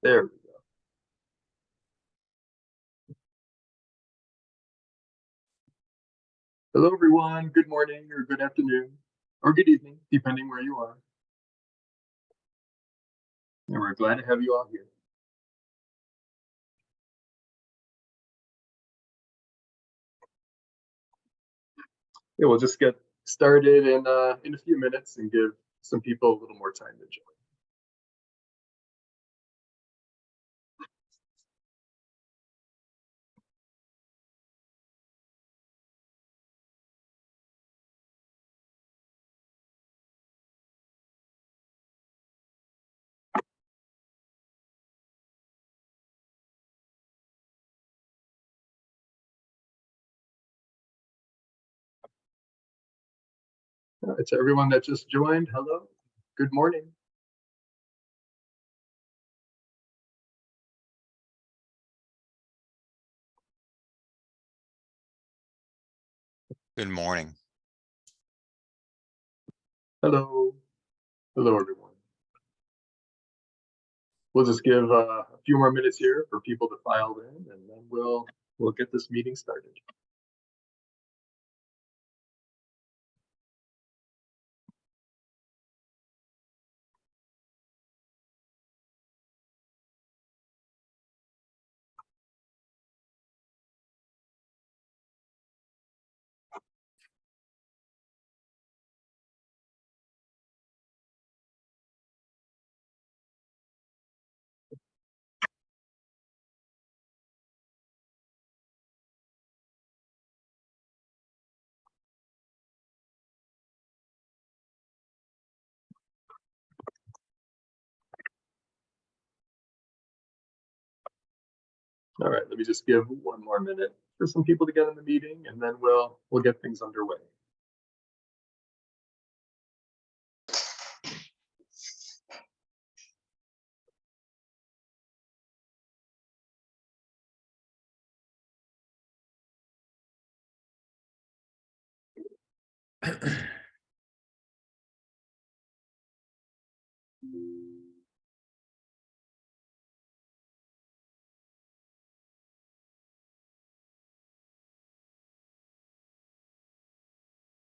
There we go. Hello, everyone. Good morning or good afternoon or good evening, depending where you are. And we're glad to have you all here. Yeah, we'll just get started in a few minutes and give some people a little more time to join. All right, to everyone that just joined, hello, good morning. Good morning. Hello. Hello, everyone. We'll just give a few more minutes here for people to file in, and then we'll get this meeting started. All right, let me just give one more minute for some people to get in the meeting, and then we'll get things underway.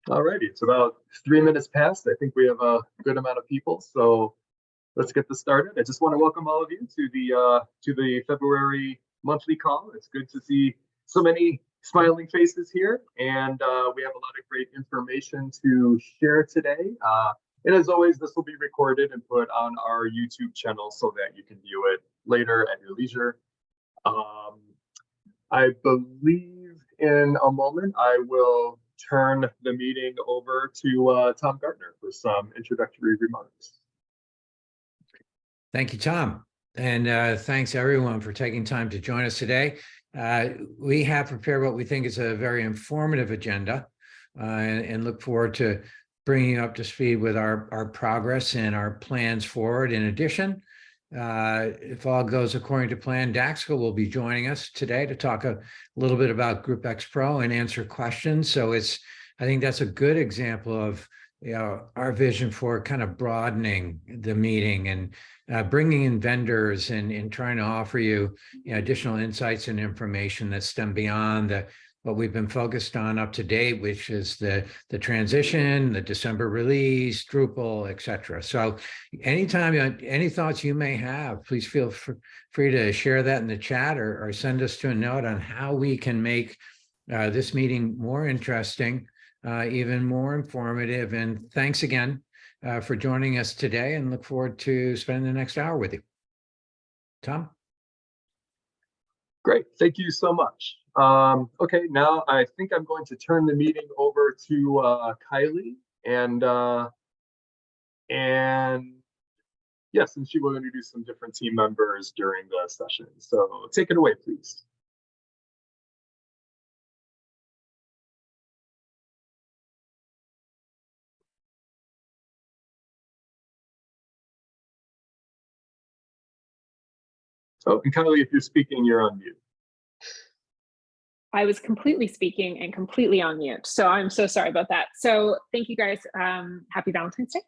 All righty, it's about 3 minutes past. I think we have a good amount of people, so let's get this started. I just want to welcome all of you to the February monthly call. It's good to see so many smiling faces here, and we have a lot of great information to share today. And as always, this will be recorded and put on our YouTube channel so that you can view it later at your leisure. I believe in a moment I will turn the meeting over to Tom Gardner for some introductory remarks. Thank you, Tom. And thanks everyone for taking time to join us today. We have prepared what we think is a very informative agenda and look forward to bringing you up to speed with our progress and our plans forward. In addition, if all goes according to plan, Daxko will be joining us today to talk a little bit about GroupEx Pro and answer questions. So I think that's a good example of our vision for kind of broadening the meeting and bringing in vendors and trying to offer you, additional insights and information that stem beyond what we've been focused on up to date, which is the transition, the December release, Drupal, et cetera. So anytime, any thoughts you may have, please feel free to share that in the chat or send us to a note on how we can make this meeting more interesting, even more informative. And thanks again for joining us today, and look forward to spending the next hour with you. Tom? Great, thank you so much. Okay, now I think I'm going to turn the meeting over to Kylie, and yes, and she will introduce some different team members during the session. So take it away, please. Oh, and Kylie, if you're speaking, you're on mute. I was completely speaking and completely on mute, so I'm so sorry about that. So thank you guys. Happy Valentine's Day.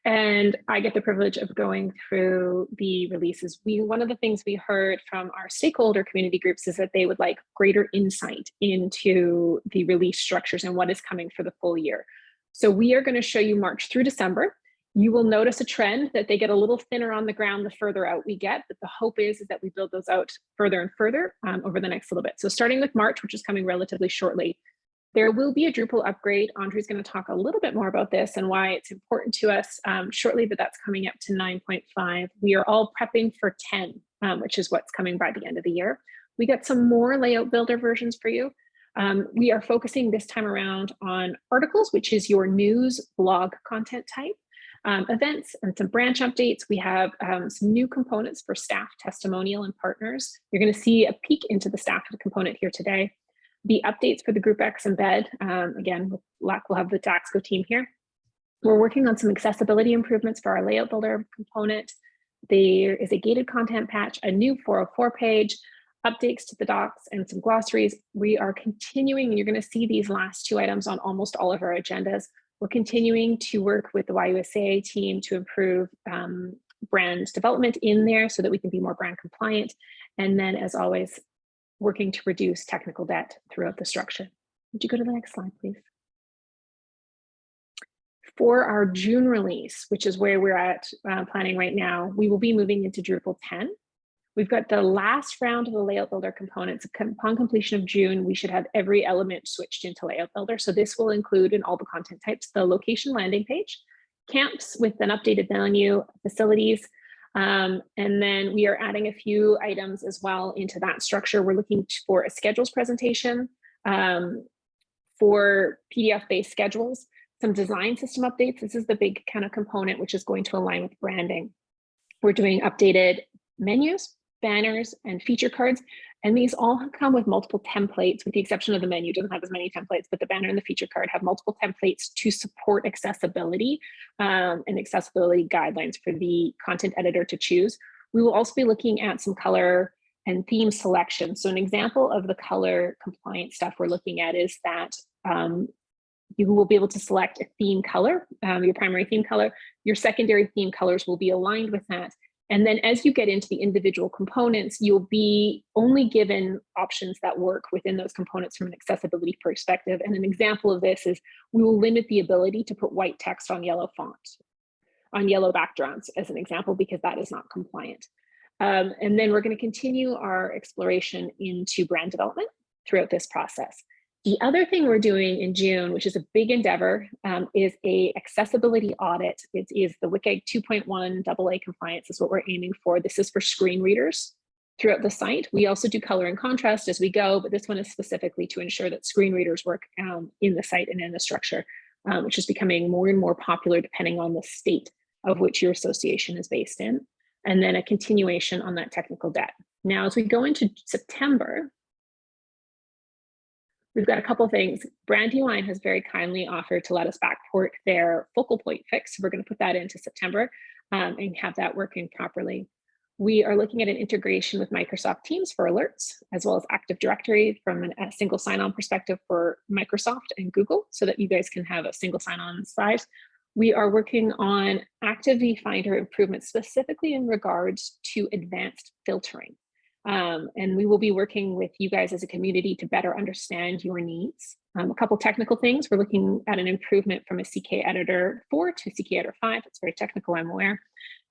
And I get the privilege of going through the releases. One of the things we heard from our stakeholder community groups is that they would like greater insight into the release structures and what is coming for the full year. So we are going to show you March through December. You will notice a trend that they get a little thinner on the ground the further out we get, but the hope is that we build those out further and further over the next little bit. So starting with March, which is coming relatively shortly, there will be a Drupal upgrade. Andre's going to talk a little bit more about this and why it's important to us shortly, but that's coming up to 9.5. We are all prepping for 10, which is what's coming by the end of the year. We got some more layout builder versions for you. We are focusing this time around on articles, which is your news blog content type, events and some branch updates. We have some new components for staff, testimonial, and partners. You're going to see a peek into the staff component here today. The updates for the GroupEx embed, again, with luck, we'll have the Daxko team here. We're working on some accessibility improvements for our layout builder component. There is a gated content patch, a new 404 page, updates to the docs, and some glossaries. We are continuing, and you're going to see these last two items on almost all of our agendas. We're continuing to work with the YUSA team to improve brand development in there so that we can be more brand compliant. And then, as always, working to reduce technical debt throughout the structure. Would you go to the next slide, please? For our June release, which is where we're at planning right now, we will be moving into Drupal 10. We've got the last round of the layout builder components. Upon completion of June, we should have every element switched into layout builder. So this will include in all the content types, the location landing page, camps with an updated menu, facilities, and then we are adding a few items as well into that structure. We're looking for a schedules presentation for PDF-based schedules, some design system updates. This is the big kind of component, which is going to align with branding. We're doing updated menus, banners, and feature cards. And these all come with multiple templates, with the exception of the menu, doesn't have as many templates, but the banner and the feature card have multiple templates to support accessibility and accessibility guidelines for the content editor to choose. We will also be looking at some color and theme selection. So an example of the color compliance stuff we're looking at is that you will be able to select a theme color, your primary theme color. Your secondary theme colors will be aligned with that. And then as you get into the individual components, you'll be only given options that work within those components from an accessibility perspective. And an example of this is we will limit the ability to put white text on yellow font, on yellow backgrounds as an example, because that is not compliant. And then we're going to continue our exploration into brand development throughout this process. The other thing we're doing in June, which is a big endeavor, is a accessibility audit. It is the WCAG 2.1 AA compliance is what we're aiming for. This is for screen readers throughout the site. We also do color and contrast as we go, but this one is specifically to ensure that screen readers work in the site and in the structure, which is becoming more and more popular depending on the state of which your association is based in. And then a continuation on that technical debt. Now, as we go into September, we've got a couple things. Brandywine has very kindly offered to let us backport their focal point fix. So we're going to put that into September and have that working properly. We are looking at an integration with Microsoft Teams for alerts, as well as Active Directory from a single sign-on perspective for Microsoft and Google, so that you guys can have a single sign-on side. We are working on Active Finder improvements, specifically in regards to advanced filtering. And we will be working with you guys as a community to better understand your needs. A couple technical things. We're looking at an improvement from a CK Editor 4 to CK Editor 5. It's very technical, I'm aware.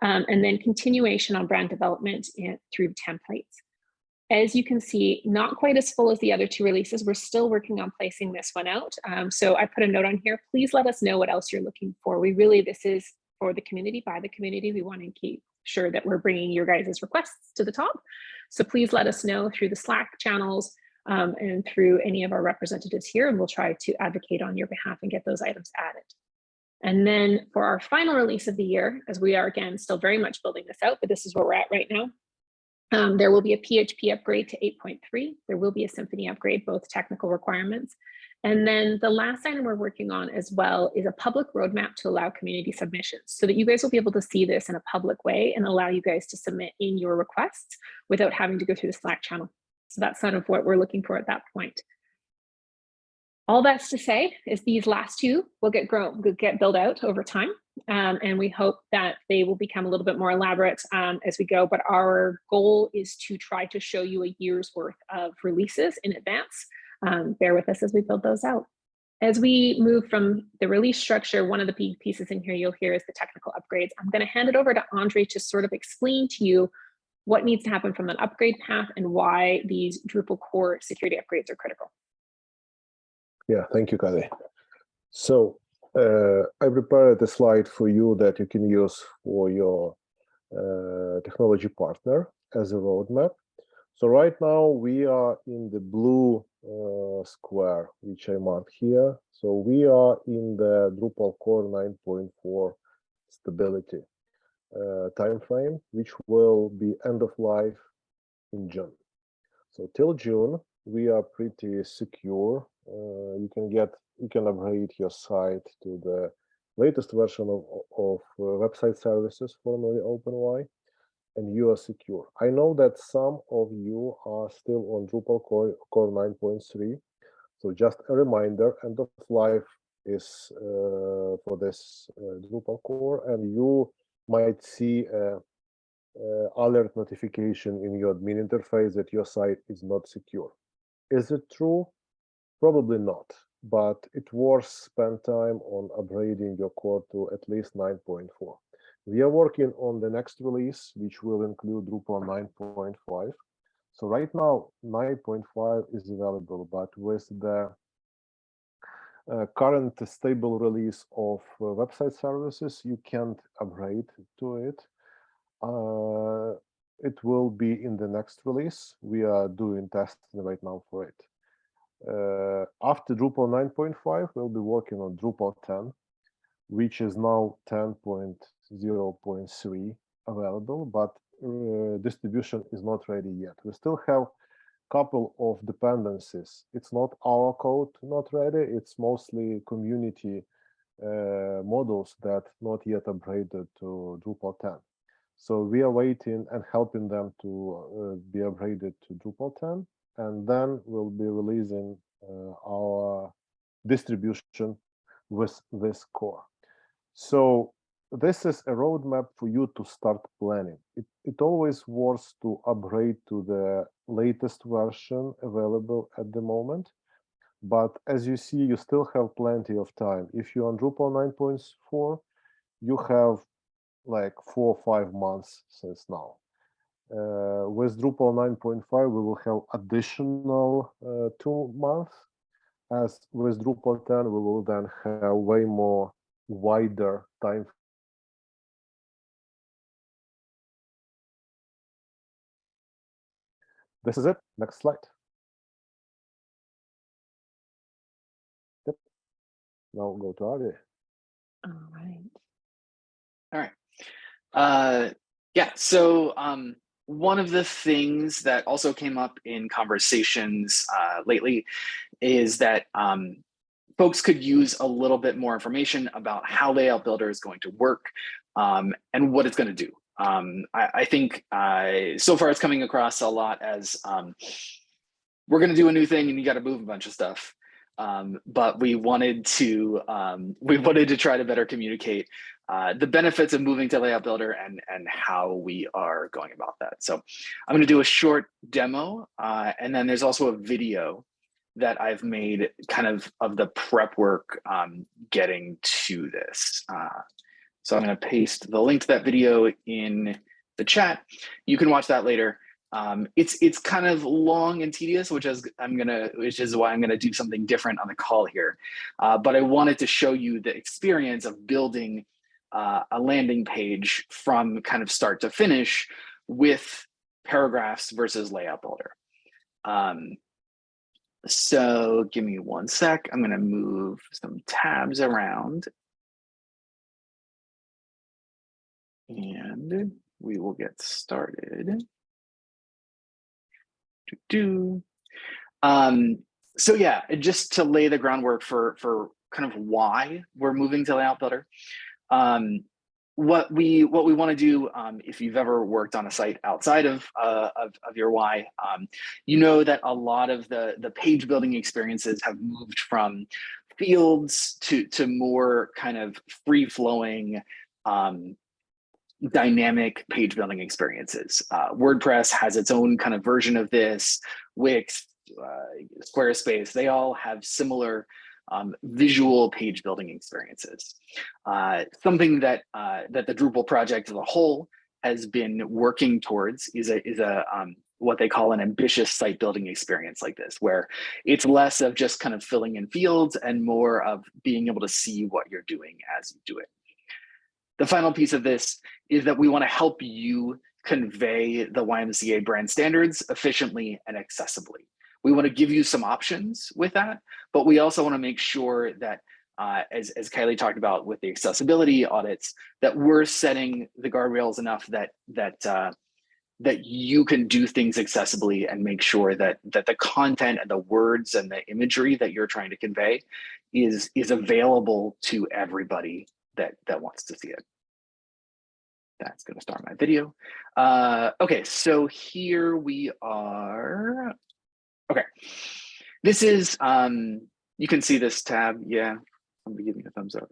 And then continuation on brand development through templates. As you can see, not quite as full as the other two releases. We're still working on placing this one out. So I put a note on here. Please let us know what else you're looking for. This is for the community, by the community. We want to keep sure that we're bringing your guys' requests to the top. So please let us know through the Slack channels and through any of our representatives here, and we'll try to advocate on your behalf and get those items added. And then for our final release of the year, as we are again still very much building this out, but this is where we're at right now. There will be a PHP upgrade to 8.3. There will be a Symfony upgrade, both technical requirements. And then the last item we're working on as well is a public roadmap to allow community submissions so that you guys will be able to see this in a public way and allow you guys to submit in your requests without having to go through the Slack channel. So that's sort of what we're looking for at that point. All that's to say is these last two will get built out over time. and we hope that they will become a little bit more elaborate as we go. But our goal is to try to show you a year's worth of releases in advance. Bear with us as we build those out. As we move from the release structure, one of the big pieces in here you'll hear is the technical upgrades. I'm going to hand it over to Andre to sort of explain to you what needs to happen from an upgrade path and why these Drupal core security upgrades are critical. Yeah, thank you, Kathy. So I prepared a slide for you that you can use for your technology partner as a roadmap. So right now we are in the blue square, which I marked here. So we are in the Drupal core 9.4 stability time frame, which will be end of life in June. So till June, we are pretty secure. You can upgrade your site to the latest version of website services, formerly OpenY, and you are secure. I know that some of you are still on Drupal core 9.3. So just a reminder, end of life is for this Drupal core, and you might see alert notification in your admin interface that your site is not secure. Is it true? Probably not, but it's worth spend time on upgrading your core to at least 9.4. We are working on the next release, which will include Drupal 9.5. So right now, 9.5 is available, but with the current stable release of website services, you can't upgrade to it. It will be in the next release. We are doing testing right now for it. After Drupal 9.5, we'll be working on Drupal 10, which is now 10.0.3 available, but distribution is not ready yet. We still have a couple of dependencies. It's not our code not ready, it's mostly community models that not yet upgraded to Drupal 10. So we are waiting and helping them to be upgraded to Drupal 10, and then we'll be releasing our distribution with this core. So this is a roadmap for you to start planning. It always worth to upgrade to the latest version available at the moment. But as you see, you still have plenty of time. If you're on Drupal 9.4, you have like 4 or 5 months since now. With Drupal 9.5, we will have additional 2 months. As with Drupal 10, we will then have way more wider time. This is it. Next slide. Yep. Now we'll go to Ari. All right. All right. Yeah, so one of the things that also came up in conversations lately is that folks could use a little bit more information about how Layout Builder is going to work and what it's going to do. I think so far it's coming across a lot as we're going to do a new thing and you got to move a bunch of stuff. But we wanted to try to better communicate the benefits of moving to Layout Builder and how we are going about that. So I'm going to do a short demo, and then there's also a video that I've made kind of the prep work getting to this. So I'm going to paste the link to that video in the chat. You can watch that later. It's kind of long and tedious, which is why I'm gonna do something different on the call here. But I wanted to show you the experience of building a landing page from kind of start to finish with paragraphs versus Layout Builder. So give me 1 sec. I'm gonna move some tabs around, and we will get started. So yeah, just to lay the groundwork for kind of why we're moving to Layout Builder. What we want to do, if you've ever worked on a site outside of your Y, you know that a lot of the page building experiences have moved from fields to more kind of free-flowing dynamic page building experiences. WordPress has its own kind of version of this. Wix, Squarespace, they all have similar visual page building experiences. Something that that the Drupal project as a whole has been working towards is a what they call an ambitious site building experience like this, where it's less of just kind of filling in fields and more of being able to see what you're doing as you do it. The final piece of this is that we want to help you convey the YMCA brand standards efficiently and accessibly. We want to give you some options with that, but we also want to make sure that, as Kylie talked about with the accessibility audits, that we're setting the guardrails enough that you can do things accessibly and make sure that the content and the words and the imagery that you're trying to convey is available to everybody that wants to see it. That's going to start my video. Okay, so here we are. Okay, this is, you can see this tab. Yeah, somebody give me a thumbs up.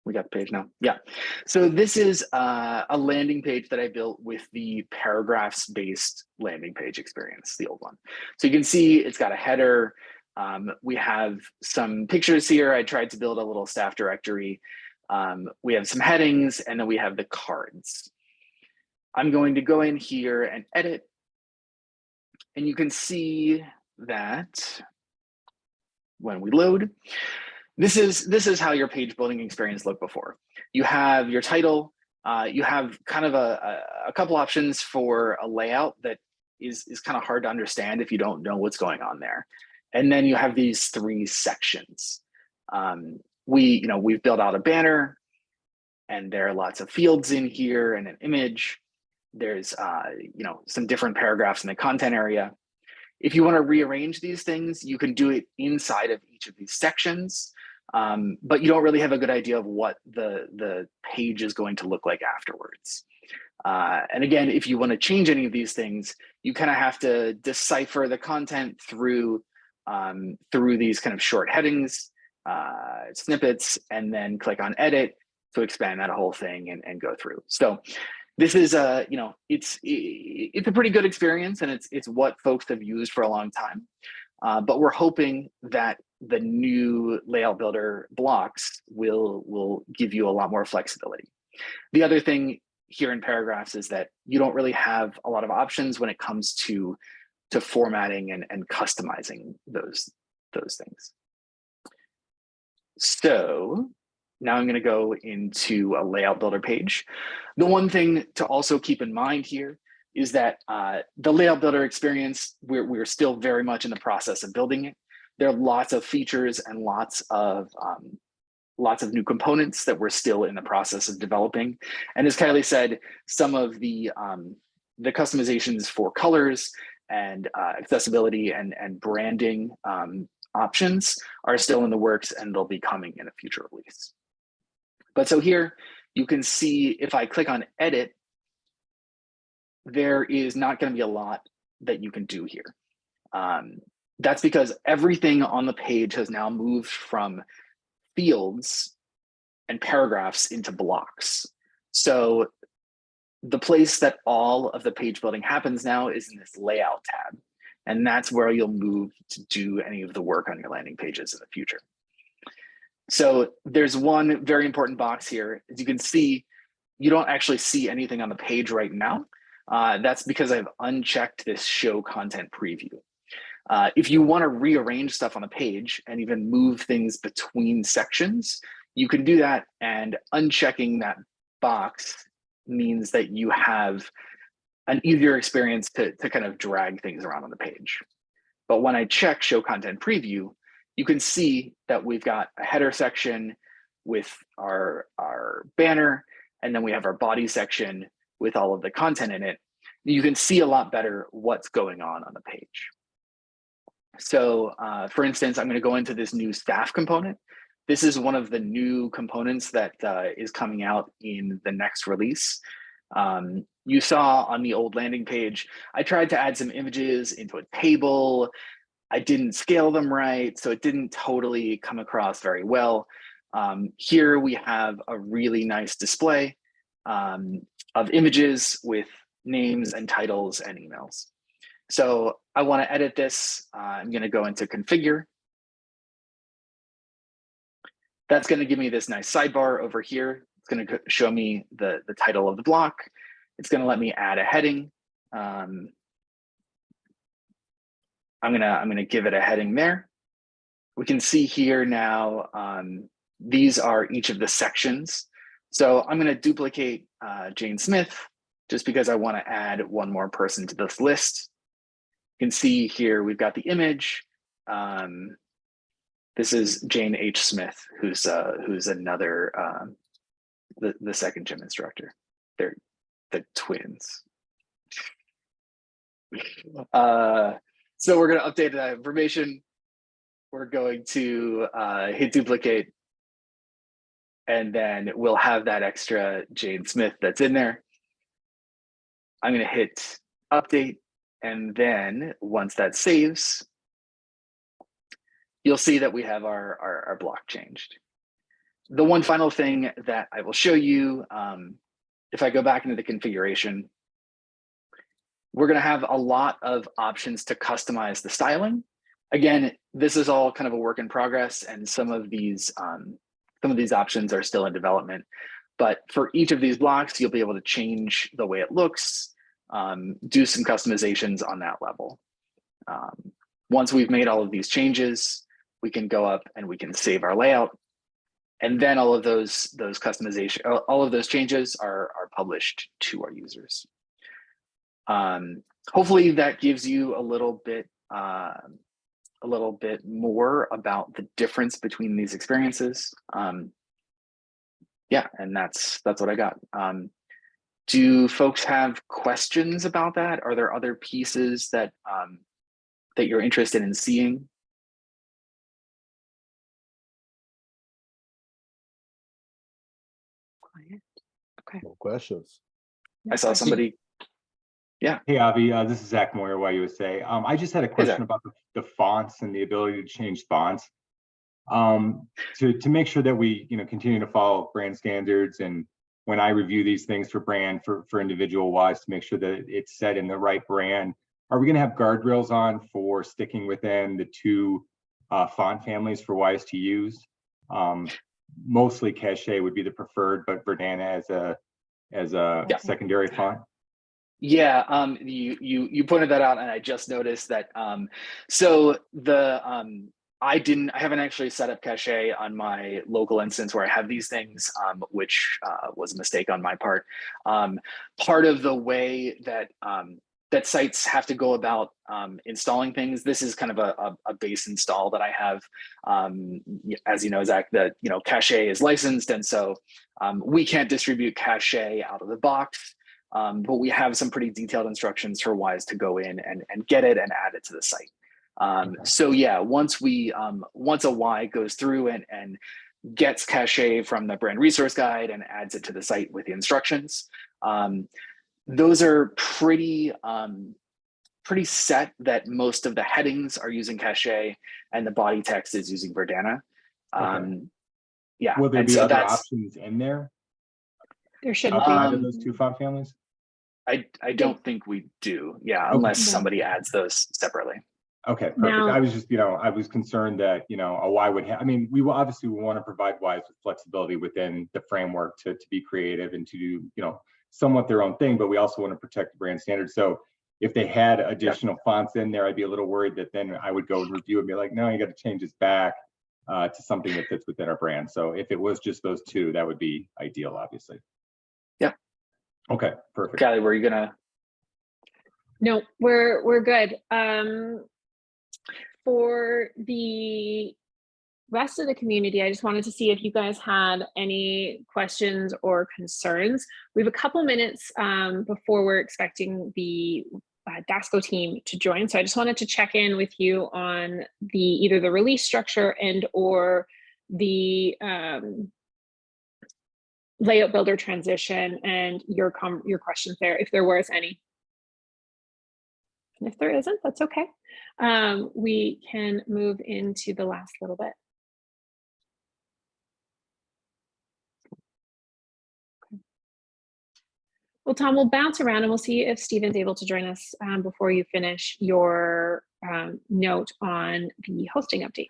We got the page now. Yeah, so this is a landing page that I built with the paragraphs-based landing page experience, the old one. So you can see it's got a header. We have some pictures here. I tried to build a little staff directory. We have some headings, and then we have the cards. I'm going to go in here and edit. And you can see that when we load, this is how your page building experience looked before. You have your title, you have kind of a couple options for a layout that is kind of hard to understand if you don't know what's going on there. And then you have these 3 sections. We've built out a banner, and there are lots of fields in here and an image. There's some different paragraphs in the content area. If you want to rearrange these things, you can do it inside of each of these sections, but you don't really have a good idea of what the page is going to look like afterwards. And again, if you want to change any of these things, you kind of have to decipher the content through these kind of short headings, snippets, and then click on edit to expand that whole thing and go through. So this is it's a pretty good experience, and it's what folks have used for a long time. But we're hoping that the new layout builder blocks will give you a lot more flexibility. The other thing here in paragraphs is that you don't really have a lot of options when it comes to formatting and customizing those things. So now I'm going to go into a layout builder page. The one thing to also keep in mind here is that the layout builder experience, we're still very much in the process of building it. There are lots of features and lots of new components that we're still in the process of developing. And as Kylie said, some of the customizations for colors and accessibility and branding options are still in the works, and they'll be coming in a future release. But so here you can see, if I click on edit, there is not going to be a lot that you can do here. That's because everything on the page has now moved from fields and paragraphs into blocks. So the place that all of the page building happens now is in this layout tab. And that's where you'll move to do any of the work on your landing pages in the future. So there's one very important box here. As you can see, you don't actually see anything on the page right now. That's because I've unchecked this show content preview. If you want to rearrange stuff on the page and even move things between sections, you can do that, and unchecking that box means that you have an easier experience to kind of drag things around on the page. But when I check show content preview, you can see that we've got a header section with our banner, and then we have our body section with all of the content in it. You can see a lot better what's going on the page. So for instance, I'm going to go into this new staff component. This is one of the new components that is coming out in the next release. You saw on the old landing page, I tried to add some images into a table. I didn't scale them right, so it didn't totally come across very well. Here we have a really nice display of images with names and titles and emails. So I want to edit this. I'm going to go into configure. That's going to give me this nice sidebar over here. It's going to show me the title of the block. It's going to let me add a heading. I'm gonna give it a heading there. We can see here now, these are each of the sections. So I'm gonna duplicate Jane Smith just because I want to add one more person to this list. You can see here we've got the image. This is Jane H. Smith, who's another the second gym instructor. They're the twins. So we're going to update that information. We're going to hit duplicate, and then we'll have that extra Jane Smith that's in there. I'm going to hit update, and then once that saves, you'll see that we have our block changed. The one final thing that I will show you, if I go back into the configuration, we're going to have a lot of options to customize the styling. Again, this is all kind of a work in progress, and some of these options are still in development. But for each of these blocks, you'll be able to change the way it looks, do some customizations on that level. Once we've made all of these changes, we can go up and we can save our layout, and then all of those customization, all of those changes are published to our users. Hopefully that gives you a little bit more about the difference between these experiences. Yeah, and that's what I got. Do folks have questions about that? Are there other pieces that that you're interested in seeing? Quiet. Okay. No questions. I saw somebody. Yeah. Hey, Avi, this is Zach Moyer, YUSA. I just had a question about the fonts and the ability to change fonts. To make sure that we continue to follow brand standards, and when I review these things for brand for individual wise, to make sure that it's set in the right brand. Are we going to have guardrails on for sticking within the two font families for WISE to use? Mostly Cachet would be the preferred, but Verdana as a secondary font. Yeah, you pointed that out, and I just noticed that. So the I haven't actually set up Cachet on my local instance where I have these things, which was a mistake on my part. Part of the way that that sites have to go about installing things, this is kind of a base install that I have. As you know, Zach, that Cachet is licensed, and so we can't distribute Cachet out of the box. But we have some pretty detailed instructions for WISE to go in and get it and add it to the site. So yeah, once a Y goes through and gets Cachet from the brand resource guide and adds it to the site with the instructions, those are pretty set that most of the headings are using Cachet and the body text is using Verdana. Yeah. Will there be other options in there? There shouldn't outside be. of those two font families? I don't think we do. Yeah, unless somebody adds those separately. Okay, perfect. Now, I was just, I was concerned that, a Y would have, I mean, we will obviously want to provide Ys with flexibility within the framework to be creative and to do, somewhat their own thing, but we also want to protect the brand standards. So if they had additional fonts in there, I'd be a little worried that then I would go and review and be like, no, you got to change this back to something that fits within our brand. So if it was just those two, that would be ideal, obviously. Yeah. Okay, perfect. Callie, were you gonna? No, we're good. For the rest of the community, I just wanted to see if you guys had any questions or concerns. We have a couple minutes before we're expecting the Daxko team to join. So I just wanted to check in with you on either the release structure and or the layout builder transition and your questions there, if there was any. And if there isn't, that's okay. We can move into the last little bit. Okay. Well, Tom, we'll bounce around and we'll see if Stephen's able to join us before you finish your note on the hosting update.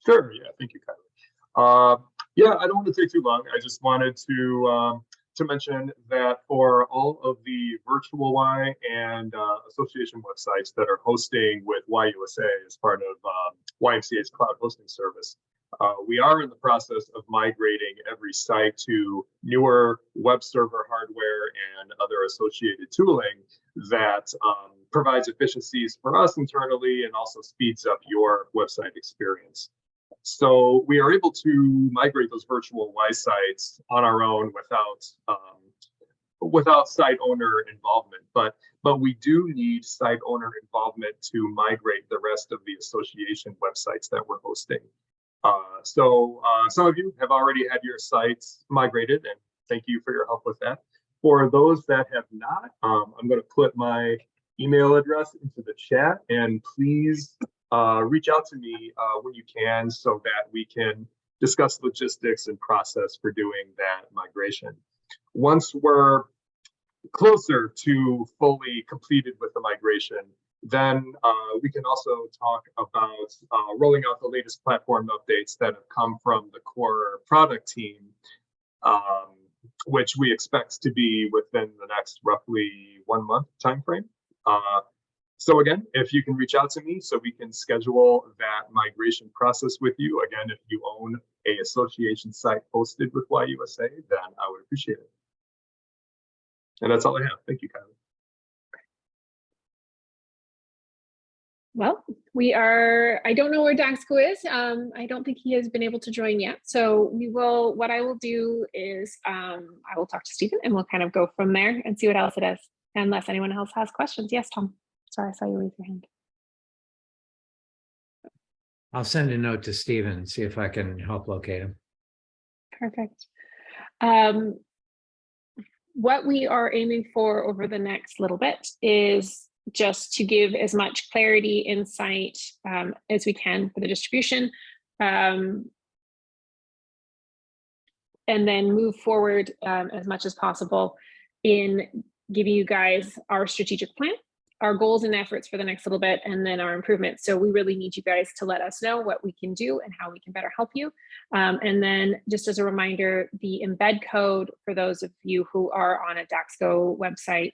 Sure. Yeah. Thank you, Kylie. Yeah, I don't want to take too long. I just wanted to mention that for all of the virtual Y and association websites that are hosting with YUSA as part of YMCA's cloud hosting service, we are in the process of migrating every site to newer web server hardware and other associated tooling that provides efficiencies for us internally and also speeds up your website experience. So we are able to migrate those virtual Y sites on our own without site owner involvement, but we do need site owner involvement to migrate the rest of the association websites that we're hosting. So some of you have already had your sites migrated, and thank you for your help with that. For those that have not, I'm going to put my email address into the chat, and please reach out to me when you can so that we can discuss logistics and process for doing that migration. Once we're closer to fully completed with the migration, then we can also talk about rolling out the latest platform updates that have come from the core product team, which we expect to be within the next roughly 1 month timeframe. So again, if you can reach out to me so we can schedule that migration process with you. Again, if you own a association site hosted with YUSA, then I would appreciate it. And that's all I have. Thank you, Kylie. Well, I don't know where Daxko is. I don't think he has been able to join yet. So what I will do is I will talk to Stephen and we'll kind of go from there and see what else it is. Unless anyone else has questions. Yes, Tom. Sorry, I saw you raise your hand. I'll send a note to Stephen and see if I can help locate him. Perfect. What we are aiming for over the next little bit is just to give as much clarity, insight as we can for the distribution, and then move forward as much as possible in giving you guys our strategic plan, our goals and efforts for the next little bit, and then our improvements. So we really need you guys to let us know what we can do and how we can better help you. And then just as a reminder, the embed code for those of you who are on a Daxko website,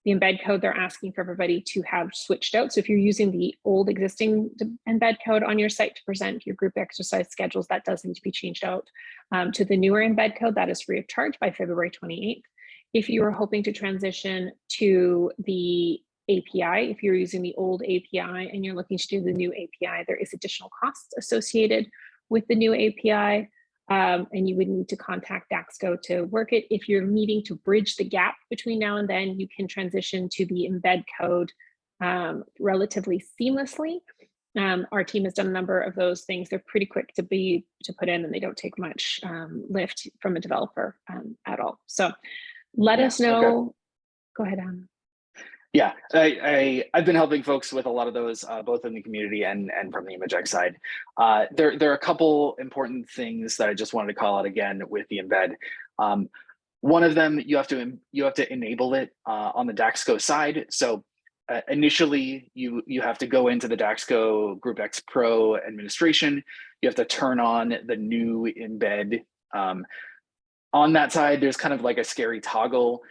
the embed code they're asking for everybody to have switched out. So if you're using the old existing embed code on your site to present your group exercise schedules, that does need to be changed out to the newer embed code that is free of charge by February 28th. If you are hoping to transition to the API, if you're using the old API and you're looking to do the new API, there is additional costs associated with the new API, and you would need to contact Daxko to work it. If you're needing to bridge the gap between now and then, you can transition to the embed code relatively seamlessly. Our team has done a number of those things. They're pretty quick to put in, and they don't take much lift from a developer at all. So let us know. Okay. Go ahead, Anna. Yeah, I've been helping folks with a lot of those, both in the community and from the ImageX side. There are a couple important things that I just wanted to call out again with the embed. One of them, you have to enable it on the Daxko side. So initially, you have to go into the Daxko GroupEx Pro administration. You have to turn on the new embed. On that side, there's kind of like a scary toggle.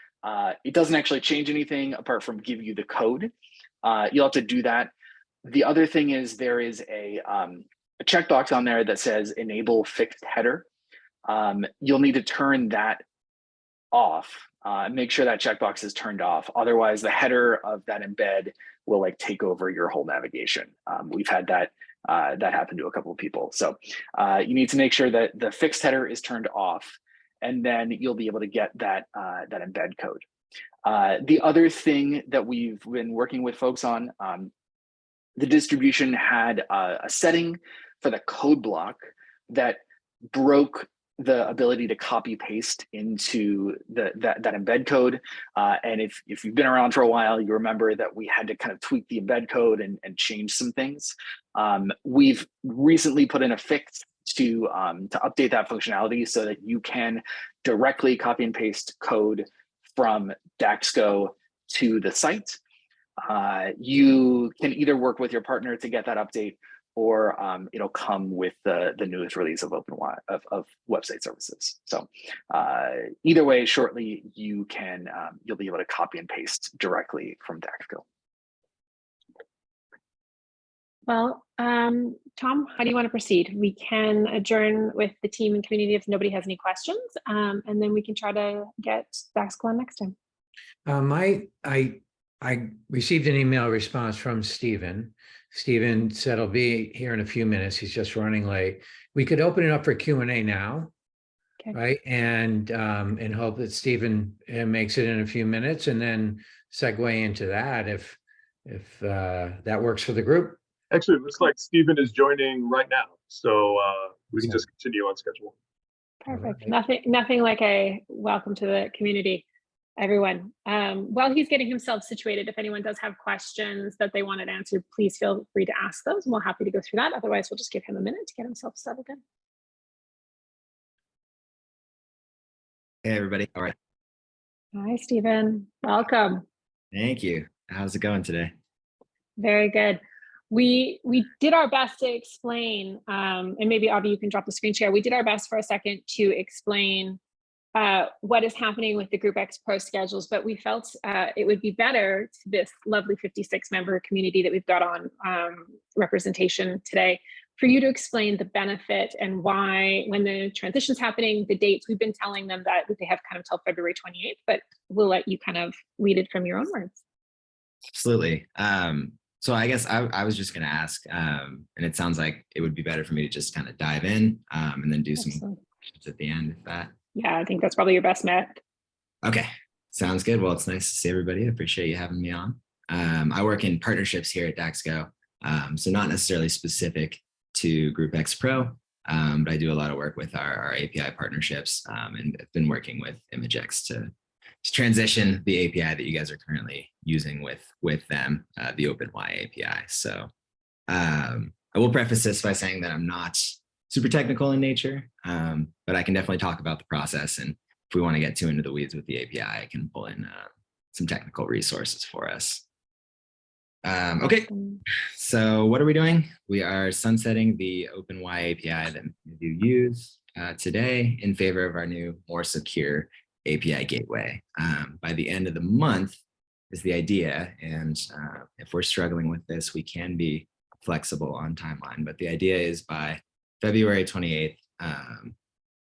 It doesn't actually change anything apart from give you the code. You'll have to do that. The other thing is there is a checkbox on there that says enable fixed header. You'll need to turn that off. Make sure that checkbox is turned off. Otherwise, the header of that embed will like take over your whole navigation. We've had that happen to a couple of people. So you need to make sure that the fixed header is turned off, and then you'll be able to get that embed code. The other thing that we've been working with folks on, the distribution had a setting for the code block that broke the ability to copy paste into that embed code. And if you've been around for a while, you remember that we had to kind of tweak the embed code and change some things. We've recently put in a fix to update that functionality so that you can directly copy and paste code from Daxko to the site. You can either work with your partner to get that update, or it'll come with the newest release of of website services. So either way, shortly you'll be able to copy and paste directly from Daxko. Well, Tom, how do you want to proceed? We can adjourn with the team and community if nobody has any questions, and then we can try to get Daxko on next time. I received an email response from Stephen. Stephen said he'll be here in a few minutes. He's just running late. We could open it up for Q&A now, Okay. right? And hope that Stephen makes it in a few minutes, and then segue into that if that works for the group. Actually, it looks like Stephen is joining right now, so we can just continue on schedule. Perfect. Right. Nothing like a welcome to the community, everyone. While he's getting himself situated, if anyone does have questions that they wanted answered, please feel free to ask those, and we're happy to go through that. Otherwise, we'll just give him a minute to get himself settled in. Hey, everybody. All right. Hi, Stephen. Welcome. Thank you. How's it going today? Very good. We did our best to explain, and maybe Avi, you can drop the screen share. We did our best for a second to explain what is happening with the GroupEx Pro schedules, but we felt it would be better to this lovely 56-member community that we've got on representation today for you to explain the benefit and why, when the transition's happening, the dates. We've been telling them that they have kind of till February 28th, but we'll let you kind of lead it from your own words. Absolutely. So I guess I was just going to ask, and it sounds like it would be better for me to just kind of dive in and then do some questions at the end, if that. Yeah, I think that's probably your best bet. Okay, sounds good. Well, it's nice to see everybody. I appreciate you having me on. I work in partnerships here at Daxko, so not necessarily specific to GroupEx Pro, but I do a lot of work with our API partnerships, and I've been working with ImageX to transition the API that you guys are currently using with them, the OpenY API. So I will preface this by saying that I'm not super technical in nature, but I can definitely talk about the process. And if we want to get too into the weeds with the API, I can pull in some technical resources for us. Okay, so what are we doing? We are sunsetting the OpenY API that we do use today in favor of our new, more secure API gateway. By the end of the month is the idea. And if we're struggling with this, we can be flexible on timeline. But the idea is by February 28th,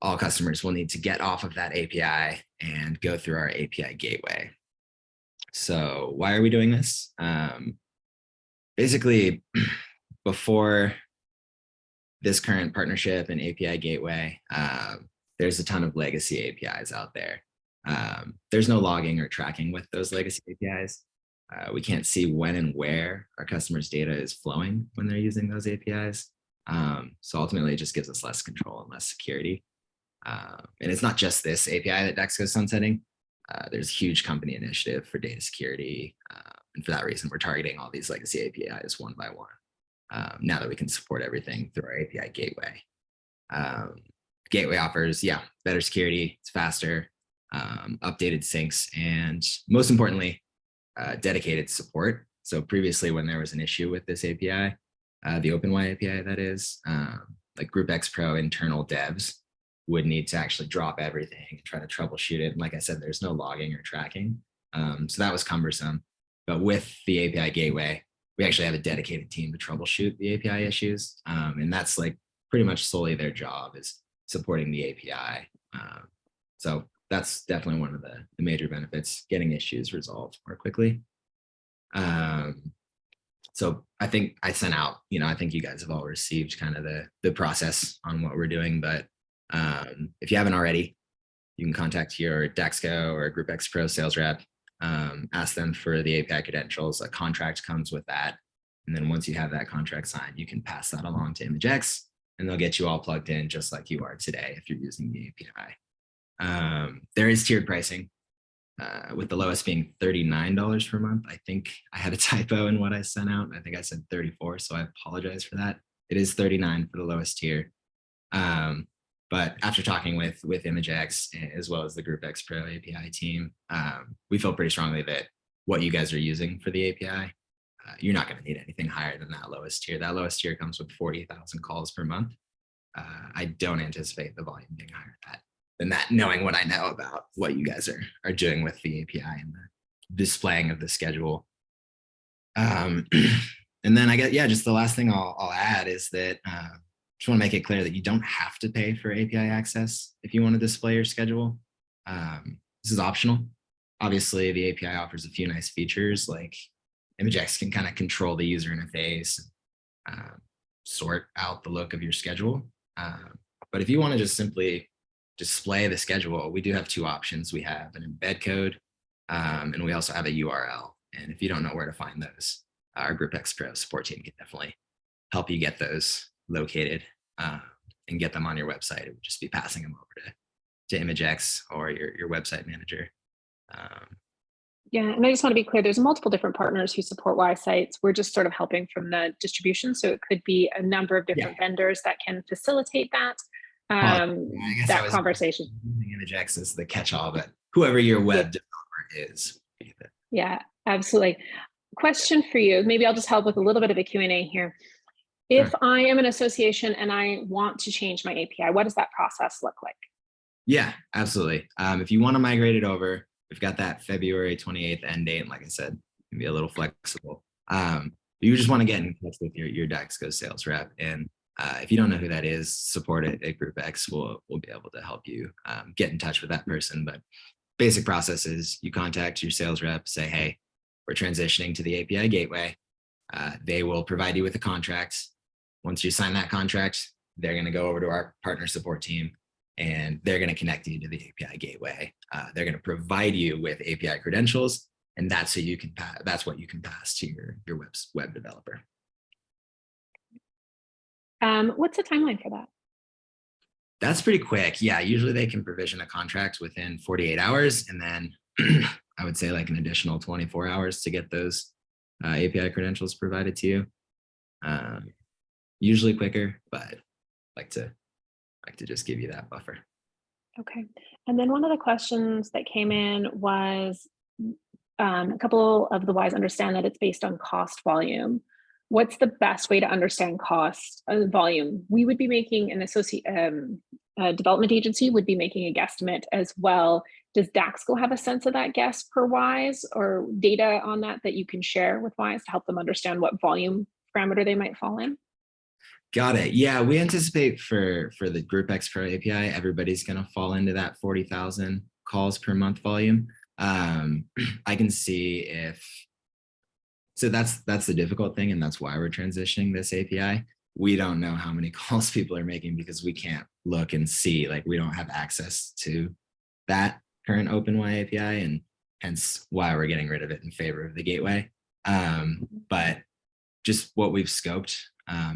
all customers will need to get off of that API and go through our API gateway. So why are we doing this? Basically, before this current partnership and API gateway, there's a ton of legacy APIs out there. There's no logging or tracking with those legacy APIs. We can't see when and where our customers' data is flowing when they're using those APIs. So ultimately, it just gives us less control and less security. And it's not just this API that Daxko is sunsetting. There's a huge company initiative for data security. And for that reason, we're targeting all these legacy APIs one by one. Now that we can support everything through our API gateway. Gateway offers, better security, it's faster, updated syncs, and most importantly, dedicated support. So previously, when there was an issue with this API, the OpenY API, that is, like GroupEx Pro internal devs would need to actually drop everything and try to troubleshoot it. And like I said, there's no logging or tracking. So that was cumbersome. But with the API gateway, we actually have a dedicated team to troubleshoot the API issues. And that's like pretty much solely their job, is supporting the API. So that's definitely one of the major benefits, getting issues resolved more quickly. So I think I sent out, I think you guys have all received kind of the process on what we're doing, but if you haven't already, you can contact your Daxko or GroupEx Pro sales rep, ask them for the API credentials. A contract comes with that. And then once you have that contract signed, you can pass that along to ImageX. and they'll get you all plugged in just like you are today if you're using the API. There is tiered pricing, with the lowest being $39 per month. I think I had a typo in what I sent out. I think I said 34, so I apologize for that. It is 39 for the lowest tier. But after talking with ImageX as well as the GroupEx Pro API team, we feel pretty strongly that what you guys are using for the API, you're not going to need anything higher than that lowest tier. That lowest tier comes with 40,000 calls per month. I don't anticipate the volume being higher than that, knowing what I know about what you guys are doing with the API and the displaying of the schedule. And then I guess, yeah, just the last thing I'll add is that just want to make it clear that you don't have to pay for API access if you want to display your schedule. This is optional. Obviously, the API offers a few nice features, like ImageX can kind of control the user interface, sort out the look of your schedule. But if you want to just simply display the schedule, we do have two options. We have an embed code, and we also have a URL. And if you don't know where to find those, our GroupEx Pro support team can definitely help you get those located and get them on your website. It would just be passing them over to ImageX or your website manager. Yeah, and I just want to be clear, there's multiple different partners who support Y sites. We're just sort of helping from the distribution. So it could be a number of different vendors that can facilitate that, that conversation. ImageX is the catch-all, but whoever your web developer is. Yeah, absolutely. Question for you, maybe I'll just help with a little bit of a Q&A here. If I am an association and I want to change my API, what does that process look like? Yeah, absolutely. If you want to migrate it over, we've got that February 28th end date. And like I said, it can be a little flexible. You just want to get in touch with your Daxko sales rep. And if you don't know who that is, support it at GroupEx. We'll be able to help you get in touch with that person. But basic process is you contact your sales rep, say, hey, we're transitioning to the API gateway. They will provide you with a contract. Once you sign that contract, they're going to go over to our partner support team and they're going to connect you to the API gateway. They're going to provide you with API credentials, and that's so you can that's what you can pass to your web developer. What's the timeline for that? That's pretty quick. Yeah, usually they can provision a contract within 48 hours, and then I would say like an additional 24 hours to get those API credentials provided to you. Usually quicker, but like to just give you that buffer. Okay. And then one of the questions that came in was a couple of the Ys understand that it's based on cost volume. What's the best way to understand cost volume? We would be making an a development agency would be making a guesstimate as well. Does Daxko have a sense of that guess per Ys or data on that you can share with Ys to help them understand what volume parameter they might fall in? Got it. Yeah, we anticipate for the GroupEx Pro API, everybody's going to fall into that 40,000 calls per month volume. I can see if, so that's the difficult thing, and that's why we're transitioning this API. We don't know how many calls people are making because we can't look and see, like we don't have access to that current OpenY API, and hence why we're getting rid of it in favor of the gateway. But just what we've scoped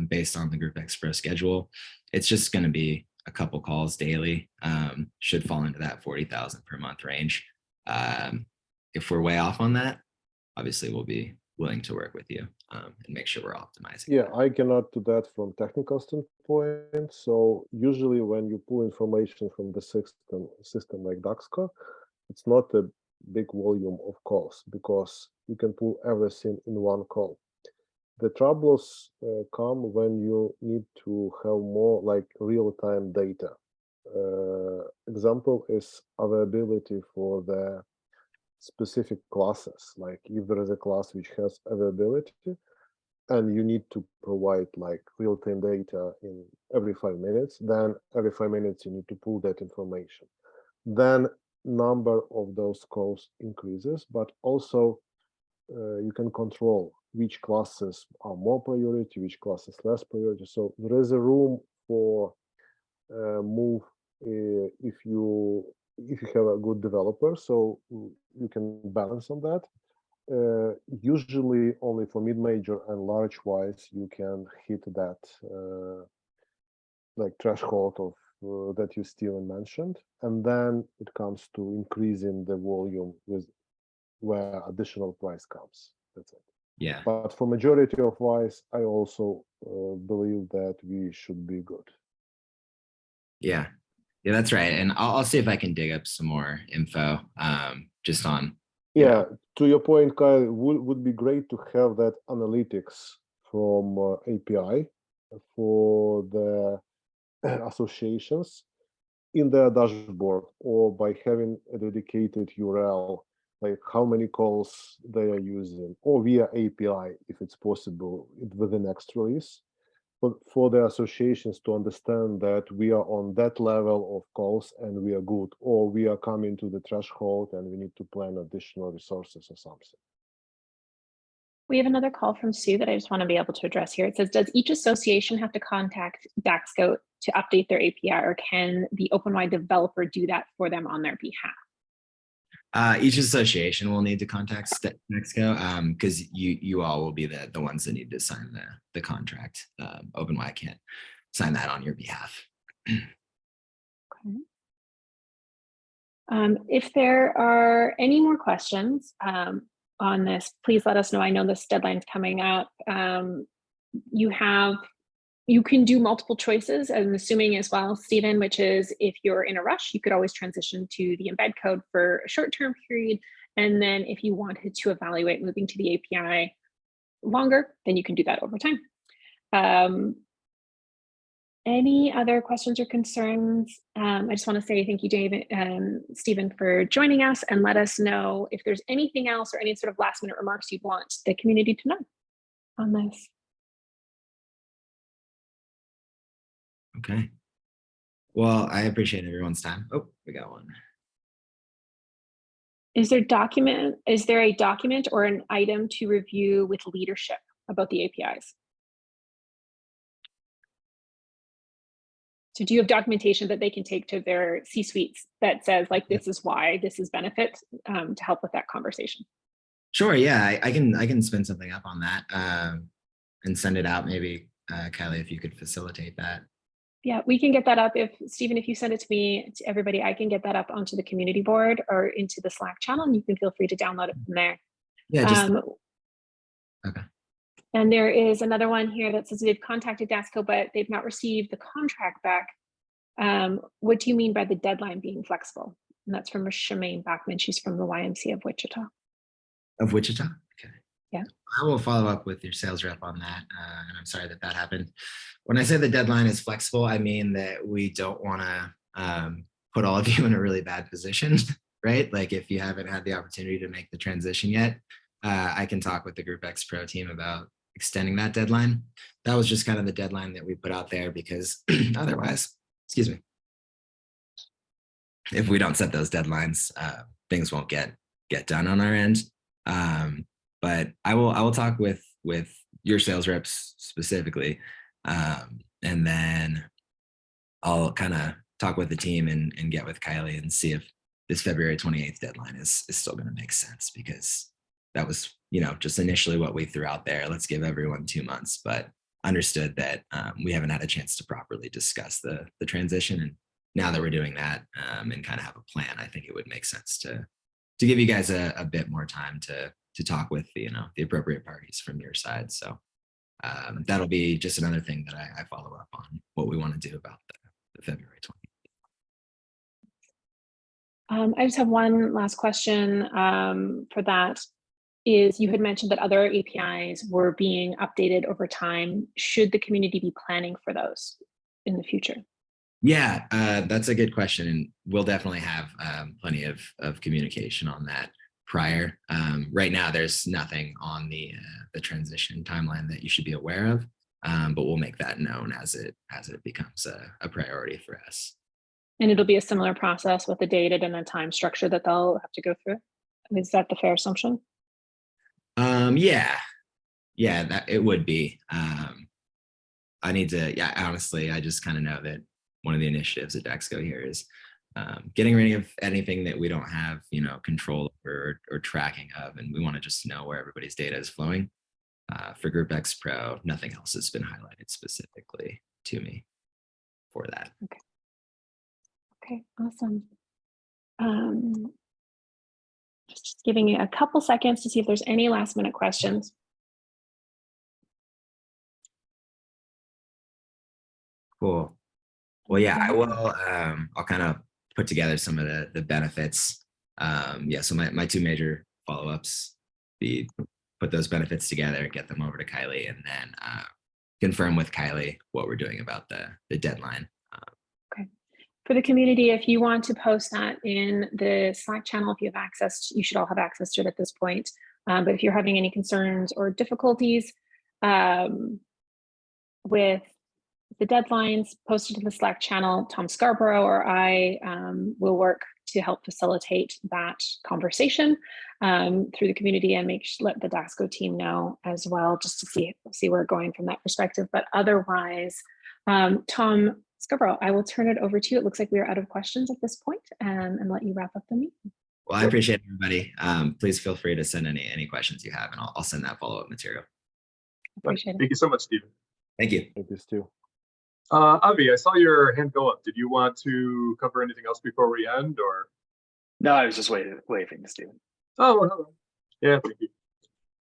based on the GroupEx Pro schedule, it's just going to be a couple calls daily, should fall into that 40,000 per month range. If we're way off on that, obviously we'll be willing to work with you and make sure we're optimizing. Yeah, I can add to that from technical standpoint. So usually when you pull information from the system like Daxko, it's not a big volume of calls because you can pull everything in one call. The troubles come when you need to have more like real-time data. Example is availability for the specific classes. Like if there is a class which has availability and you need to provide like real-time data in every 5 minutes, then every 5 minutes you need to pull that information. Then number of those calls increases, but also you can control which classes are more priority, which classes less priority. So there is a room for move if you have a good developer, so you can balance on that. Usually only for mid-major and large Ys you can hit that like threshold of that you Steven mentioned, and then it comes to increasing the volume with where additional price comes. That's it. Yeah. But for majority of wise, I also believe that we should be good. Yeah. Yeah, that's right. And I'll see if I can dig up some more info just on. Yeah, to your point, Kyle, would be great to have that analytics from API for the associations in their dashboard, or by having a dedicated URL, like how many calls they are using, or via API, if it's possible, with the next release. But for the associations to understand that we are on that level of calls and we are good, or we are coming to the threshold and we need to plan additional resources or something. We have another call from Sue that I just want to be able to address here. It says, does each association have to contact Daxko to update their API, or can the OpenY developer do that for them on their behalf? Each association will need to contact Daxko because you all will be the ones that need to sign the contract. OpenY can't sign that on your behalf. Okay. If there are any more questions on this, please let us know. I know this deadline's coming up. You can do multiple choices, I'm assuming as well, Stephen, which is if you're in a rush, you could always transition to the embed code for a short-term period. And then if you wanted to evaluate moving to the API longer, then you can do that over time. Any other questions or concerns? I just want to say thank you, David and Stephen, for joining us, and let us know if there's anything else or any sort of last minute remarks you'd want the community to know on this. Okay. Well, I appreciate everyone's time. Oh, we got one. Is there a document or an item to review with leadership about the APIs? So do you have documentation that they can take to their C-suites that says, like, this is why, this is benefit, to help with that conversation? Sure. Yeah, I can spin something up on that and send it out. Maybe Kylie, if you could facilitate that. Yeah, we can get that up. If Stephen, if you send it to me, to everybody, I can get that up onto the community board or into the Slack channel, and you can feel free to download it from there. Yeah, just okay. And there is another one here that says they've contacted Daxko, but they've not received the contract back. What do you mean by the deadline being flexible? And that's from Shemaine Bachman. She's from the YMCA of Wichita. Of Wichita? Okay. Yeah. I will follow up with your sales rep on that. And I'm sorry that happened. When I say the deadline is flexible, I mean that we don't want to put all of you in a really bad position, right? Like if you haven't had the opportunity to make the transition yet, I can talk with the GroupEx Pro team about extending that deadline. That was just kind of the deadline that we put out there because otherwise, excuse me, if we don't set those deadlines, things won't get done on our end. But I will talk with your sales reps specifically, and then I'll kind of talk with the team and get with Kylie and see if this February 28th deadline is still going to make sense, because that was, just initially what we threw out there. Let's give everyone 2 months, but understood that we haven't had a chance to properly discuss the transition. And now that we're doing that and kind of have a plan, I think it would make sense to give you guys a bit more time to talk with the appropriate parties from your side. So that'll be just another thing that I follow up on what we want to do about the February 20th. I just have one last question for that. Is you had mentioned that other APIs were being updated over time. Should the community be planning for those in the future? Yeah, that's a good question. And we'll definitely have plenty of communication on that prior. Right now, there's nothing on the transition timeline that you should be aware of, but we'll make that known as it becomes a priority for us. And it'll be a similar process with a dated and a time structure that they'll have to go through. Is that the fair assumption? Yeah, that it would be. Honestly, I just kind of know that one of the initiatives at Daxko here is getting rid of anything that we don't have, control over or tracking of, and we want to just know where everybody's data is flowing. For GroupEx Pro, nothing else has been highlighted specifically to me. for that. Okay, awesome. Just giving you a couple seconds to see if there's any last minute questions. Cool. Well, yeah, I will. I'll kind of put together some of the benefits. Yeah, so my two major follow-ups be put those benefits together, get them over to Kylie, and then confirm with Kylie what we're doing about the deadline. Okay. For the community, if you want to post that in the Slack channel, if you have access, you should all have access to it at this point. But if you're having any concerns or difficulties with the deadlines, posted to the Slack channel, Tom Scarborough or I will work to help facilitate that conversation through the community and let the Daxko team know as well, just to see where we're going from that perspective. But otherwise, Tom Scarborough, I will turn it over to you. It looks like we are out of questions at this point, and let you wrap up the meeting. Well, I appreciate everybody. Please feel free to send any questions you have, and I'll send that follow-up material. Appreciate it. Thank you so much, Stephen. Thank you. Thank you, Stu. Avi, I saw your hand go up. Did you want to cover anything else before we end, or? No, I was just waving to Stephen. Oh, hello. Yeah, thank you.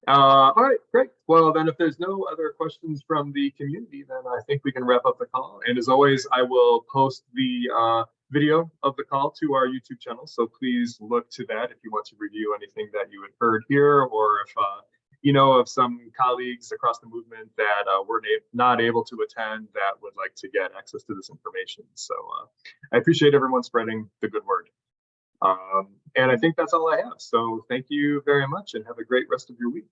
All right, great. Well, then if there's no other questions from the community, then I think we can wrap up the call. And as always, I will post the video of the call to our YouTube channel. So please look to that if you want to review anything that you had heard here, or if you know of some colleagues across the movement that were not able to attend that would like to get access to this information. So I appreciate everyone spreading the good word. And I think that's all I have. So thank you very much and have a great rest of your week.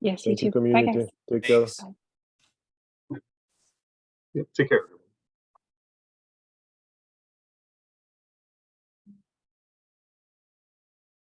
Yes, Thank you you, too. Bye, community. guys. Take care. Thanks. Yep, take care, everyone.